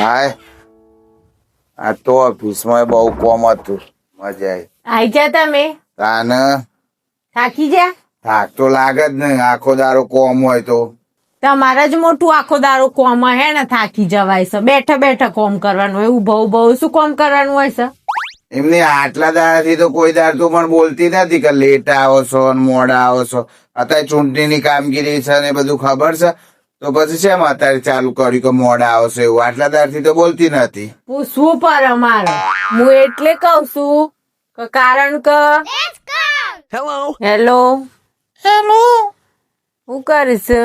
હાય આ તો ઓફિસમાં બહુ કોમ હતું. મજા આઈ જા તમે તાને થાકી જા. થાક તો લાગે જ નહીં, આખો દારો કોમ હોય તો. તમારા જ મોટું આખો દારો કોમ હે ને, થાકી જવાય છે. બેઠા બેઠા કોમ કરવાનું હોય, ઉભો ઉભો શું કોમ કરવાનું હોય છે? એમને આટલા દાડાથી તો કોઈ દાડ તો પણ બોલતી નથી કે લેટ આવો છો ને મોડા આવો છો. અત્યારે ચૂંટણીની કામગીરી છે ને બધું ખબર છે, તો પછી શેમ અત્યારે ચાલુ કર્યું કે મોડા આવો છો એવું? આટલા દાડથી તો બોલતી નથી. પૂછવું પર અમારે. હું એટલે કઉ છું કે કારણ કે હેલો હેલો, હું કરીશ?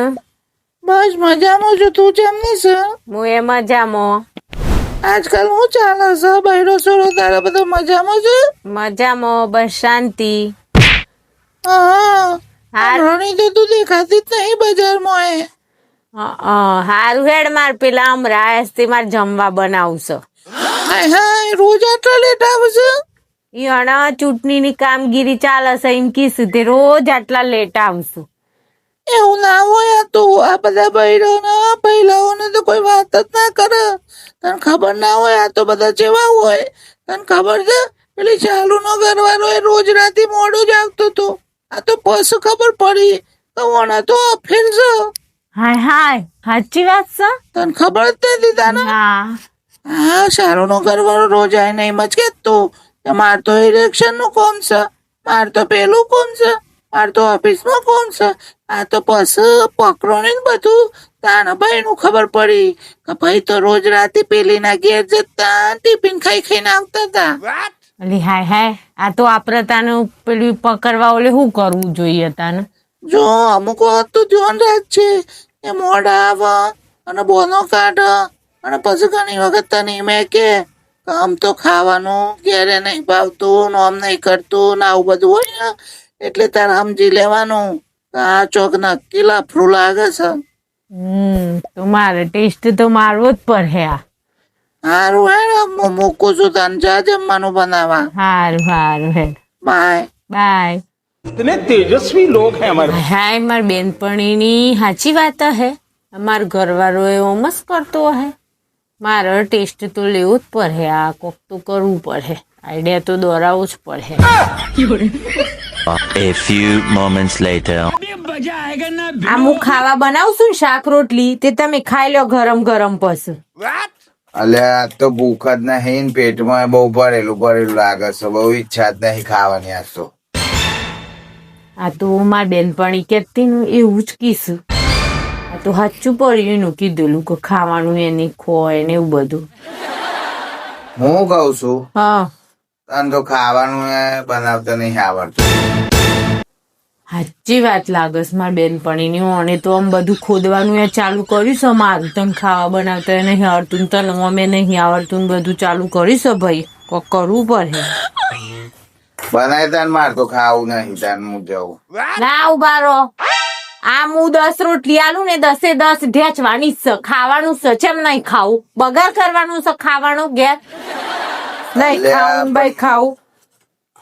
બસ મજામાં છું. તું કેમની છે? હું એ મજામાં. આજકાલ હું ચાલે છે? બૈરો સોરો તારા બધા મજામાં છે? મજામાં, બસ શાંતિ. હા, હાર રણી તો તું દેખાતી જ નહીં બજારમાં. હારું હેડ, માર પેલા અમરાયસ થી માર જમવા બનાવશે. હાય હાય, રોજ આટલા લેટ આવે છે? ઈયાણા ચૂંટણીની કામગીરી ચાલે છે એમ કીધું તે રોજ આટલા લેટ આવશું. એવું ના હોય. આ તો આ બધા બૈરોના પહેલાઓને તો કોઈ વાત જ ના કરે. તને ખબર ના હોય? આ તો બધા જેવા હોય. તને ખબર છે પેલી ચાલુ નો ઘરવાળો એ રોજ રાતે મોડું જ આવતો હતો. આ તો પછી ખબર પડી કે ઓના તો અફેર છે. હાય હાય, સાચી વાત છે? તને ખબર જ નથી તાને? ના. હા, ચાલુ નો ઘરવાળો રોજ આવીને એમ જ કહેતો કે માર તો ઇલેક્શન નું કોમ છે, માર તો પેલું કોમ છે, માર તો ઓફિસમાં કોમ છે. આ તો પછી પકડો ને બધું. તાના ભાઈ નું ખબર પડી કે ભાઈ તો રોજ રાતે પેલી ના ઘેર જતા ટિફિન ખાઈ ખાઈને આવતા હતા. અલી હાય હાય, આ તો આપડે તાનું પેલું પકડવા ઓલે શું કરવું જોઈએ તાને? જો અમુક વાત તો ધ્યાન રાખજે. એ મોડા આવે અને બોનો કાઢે અને પછી ઘણી વખત તને મેં કે આમ તો ખાવાનું ઘેરે નહીં ભાવતું, આમ નહીં કરતું ને આવું બધું હોય ને, એટલે તારે સમજી લેવાનું કે આ ચોક નક્કી લાફરું લાગે છે. તો મારે ટેસ્ટ તો મારવો જ પડે. આ હારું હે, હું મૂકું છું. તને જા જમવાનું બનાવવા. હારું હારું હેડ, બાય. બાય. इतने तेजस्वी लोग हैं हमारे। હાય, મારી બેનપણીની સાચી વાત હે. અમાર ઘરવાળો એવો મસ્ત કરતો હે. મારે ટેસ્ટ તો લેવું જ પડે. આ કોક તો કરવું પડે. આઈડિયા તો દોરાવવું જ પડે. A few moments later. આ હું ખાવા બનાવું છું ને શાક રોટલી, તે તમે ખાઈ લો ગરમ ગરમ પછી. અલ્યા આ તો ભૂખ જ નહીં ને પેટમાં બહુ ભરેલું ભરેલું લાગે છે. બહુ ઈચ્છા જ નહીં ખાવાની આજ તો. આ તો મારી બેનપણી કેતી ને એવું જ કીધું. આ તો સાચું પડ્યું એનું કીધેલું કે ખાવાનું એને ખોય ને એવું બધું. હું કઉ છું હા, તને તો ખાવાનું બનાવતા નહીં આવડતું. સાચી વાત લાગે છે મારી બેનપણીની. ઓને તો આમ બધું ખોદવાનું એ ચાલુ કર્યું છે. મારું તને ખાવા બનાવતા એ નહીં આવડતું, તને અમે નહીં આવડતું, બધું ચાલુ કર્યું છે ભાઈ. કોક કરવું પડે. બનાય તાન માર તો ખાવું નહીં. તાન હું જવું. ના ઉભા રહો. આ હું 10 રોટલી આલું ને 10 એ 10 ઢેચવાની જ છે. ખાવાનું છે, ચેમ નહીં ખાવું? બગાડ કરવાનું છે ખાવાનું ઘેર? નહીં ખાવું ભાઈ, ખાવું.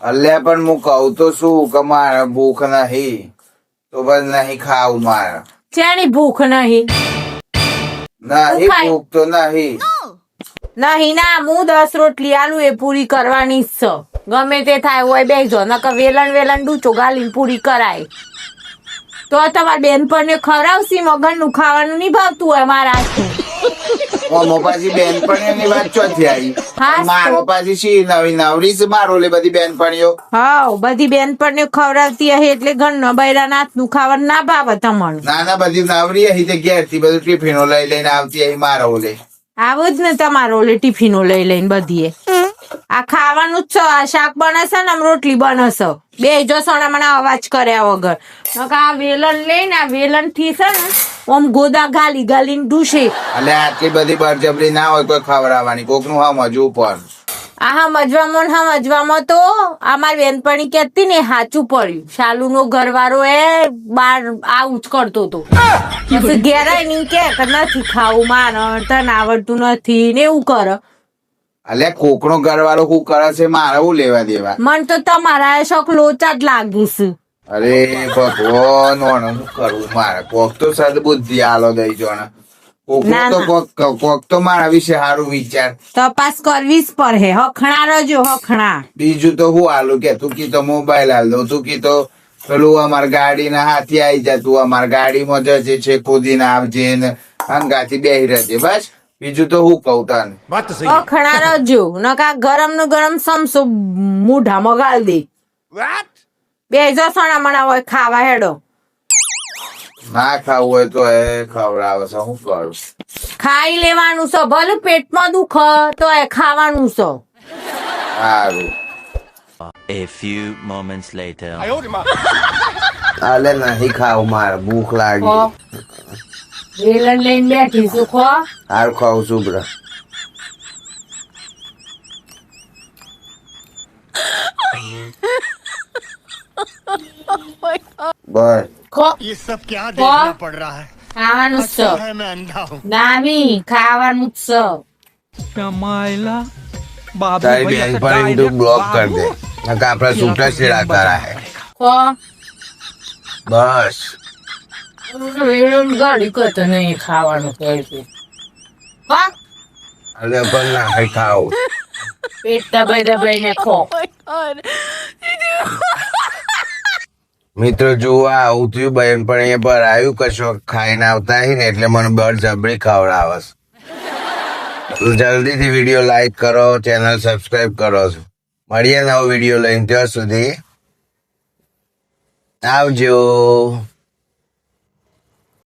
અલ્યા પણ હું કહું તો શું કે મારે ભૂખ નહીં, તો બસ નહીં ખાવું મારે. શેની ભૂખ નહીં? નહીં ભૂખ તો નહીં. નહીં ના, હું 10 રોટલી આલું એ પૂરી કરવાની જ છે. ગમે તે થાય હોય બેજો, નકર વેલણ વેલણ ડૂચો ગાલીને પૂરી કરાય. તો તમારી બેનપણીને ખવડાવશી. મગનનું ખાવાનું નહીં ભાવતું હોય મારા હાથનું. મમ્મો પાછી બેનપણીઓની વાત ચોથી આવી. હા, મારો પાછી શી નવી નવરી છે મારો લે બધી બેનપણીઓ. હા, બધી બેનપણીઓ ખવડાવતી હશે એટલે ઘરનો બૈરાના હાથનું ખાવાનું ના ભાવે તમારું. ના ના બધી નવરી અહીં તે ઘેર થી બધું ટિફિનો લઈ લઈને આવતી અહીં મારો લે. આવું જ ને તમારો ઓલે ટિફિનો લઈ લઈને બધીએ. આ ખાવાનું જ છે. આ શાક બનશે ને આમ રોટલી બનશે. બે જો સોના મને અવાજ કર્યા વગર. આ વેલણ લઈને આ વેલણ થી છે ને આમ ગોદા ગાલી ગાલીને ડૂસે. એટલે આટલી બધી બળજબરી ના હોય કોઈ ખવડાવવાની. કોકનું સમજવું પણ. આ સમજવામાં તો અમારી બેનપણી કહેતી ને સાચું પડ્યું. શાલુ નો ઘરવાળો એ બાર આવું જ કરતો હતો. પછી ઘેરાય નહીં કે નથી ખાવું, મારે તને આવડતું નથી ને એવું કરે. અલ્યા કોકનો ઘરવાળો શું કરે છે મારે શું લેવા દેવા? મન તો તમારા શોખ લોચા જ લાગી છે. અરે ભગવાન શું કરવું મારે? કોક તો સદબુદ્ધિ આલો દઈ જો ને. કોકનો ના, તો ના. કોક તો મારા વિશે સારું વિચાર. તપાસ કરવી જ પડે હખણા રજો હખણા. બીજું તો હું હાલું કે તું કીધો મોબાઈલ હાલ દઉં, તું કીધો પેલું અમારા ગાડીના હાથી આવી જા, તું અમારા ગાડીમાં જજે છે કૂદીને આવજે ને હંગાથી બેહી રહેજે. બસ બીજું તો હું કહું તને. હખણા રજો નકા ગરમ નું ગરમ સમસો મૂઢામાં ગાળ દે. બે જો સોના મણા હોય ખાવા હેડો. ના ખાવું હોય તો એ ખવડાવે છે, હું કરું. ખાઈ લેવાનું છે ભલે પેટમાં દુખ તો એ ખાવાનું છે. સારું. A few moments later. હાલે નહીં ખાવું, મારે ભૂખ લાગી. વેલણ લઈને બેઠી છું ખો. હાર ખાવું છું બ્ર. બસ ખો ये सब क्या खो। देखना पड़ रहा है ખાવાનું જ अच्छा છે. है मैं अंधा हूँ નાની ખાવાનું જ છે. તારી બેન પણ તું બ્લોક કર દે, નકા આપડા છૂટા છેડા કરાય. ખો બસ વેલણ ગાડી કરતો નહીં ખાવાનું કહેતું. ખો અને પણ ના ખાવું. પેટ દબાઈ દબાઈને ખો. મિત્રો જુઓ આવું થયું, બહેન પણ અહીંયા પર આવ્યું કશું ખાઈને આવતા હી ને એટલે મને બળ જબરી ખવડાવે છે. જલ્દીથી વિડીયો લાઈક કરો, ચેનલ સબસ્ક્રાઈબ કરો છો. મળીએ નવો વિડીયો લઈને, ત્યાં સુધી આવજો.